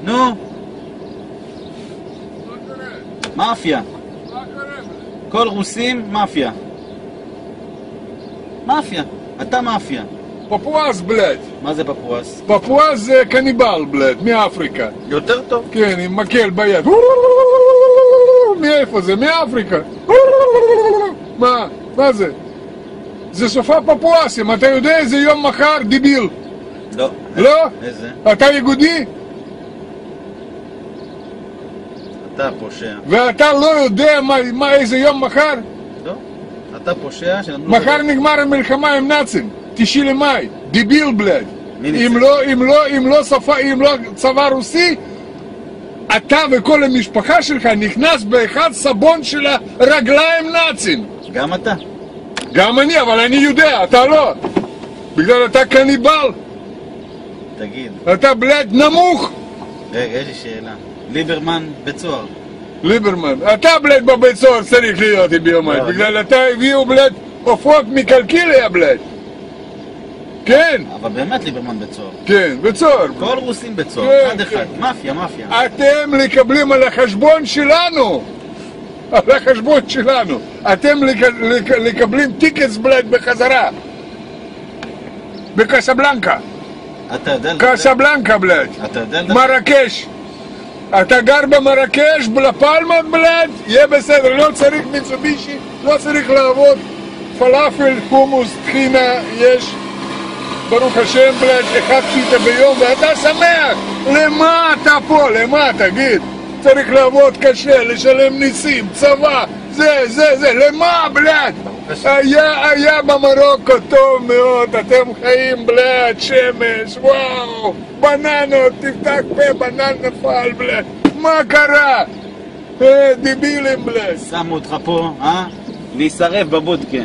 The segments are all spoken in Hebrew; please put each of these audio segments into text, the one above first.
נו. מאפיה. כל רוסים מאפיה. מאפיה. אתה מאפיה. פפואס, בלד. מה זה פפואס? פפואס זה קניבל, בלד, מאפריקה. יותר טוב. כן, עם מקל ביד. מאיפה זה? מאפריקה. מה זה? זה סופה פפואסים, אתה יודע איזה יום מחר? דיביל. לא. לא? איזה? אתה יהודי? אתה פושע. ואתה לא יודע איזה יום מחר? לא. אתה פושע שנתנו... מחר נגמר המלחמה עם נאצים, 9 למאי, דיביל בלד. אם לא צבא רוסי, אתה וכל המשפחה שלך נכנס באחד סבון של הרגליים נאצים. גם אתה? גם אני, אבל אני יודע, אתה לא. בגלל אתה קניבל. תגיד. אתה בלד נמוך. רגע, יש לי שאלה. ליברמן בצוהר. ליברמן, אתה בלד בבית סוהר צריך להיות ביומיים. בגלל אתה הביאו בלד עופות מקלקיליה בלד. כן. אבל באמת ליברמן בצוהר. כן, בצוהר. כל רוסים בצוהר, עד אחד. מאפיה, מאפיה. אתם מקבלים על החשבון שלנו. על החשבון שלנו. אתם מקבלים טיקטס בלד בחזרה. בקסבלנקה. אתה יודע... קסבלנקה בלד. אתה יודע... מרקש. אתה גר במרקש, בלפלמה בלד, יהיה בסדר, לא צריך מיצובישי, לא צריך לעבוד. פלאפל, חומוס, טחינה, יש. ברוך השם בלד, 1 פיתה ביום, ואתה שמח. למה אתה פה? למה? תגיד. צריך לעבוד קשה, לשלם ניסים, צבא, זה, למה בלד? היה במרוקו טוב מאוד, אתם חיים בלד, שמש, וואו, בננות, תפתח פה, בנן נפל בלד, מה קרה? דיבילים בלד. שמו אותך פה, להישרף בבודקה.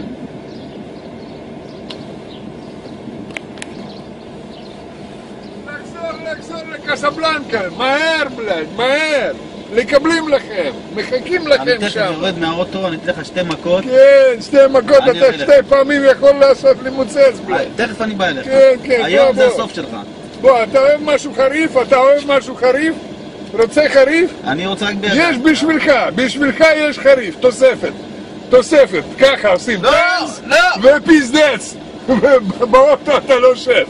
לחזור לקסבלנקה, מהר בלד, מהר. לקבלים לכם, מחכים לכם שם. אני תכף יורד מהאוטו, אני אתן לך 2 מכות. כן, 2 מכות, אתה 2 פעמים יכול לעשות לי מוצץ בלד. תכף אני בא אליך. כן, היום זה הסוף שלך. בוא, אתה אוהב משהו חריף? אתה אוהב משהו חריף? רוצה חריף? אני רוצה רק בידך. יש בשבילך יש חריף, תוספת, ככה עושים טנס ופיזדץ. באוטו אתה לא שף.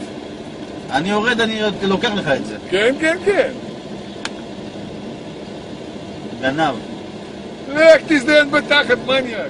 אני יורד, אני לוקח לך את זה. כן. גנב. לך תזדיין בתחת, מניאק.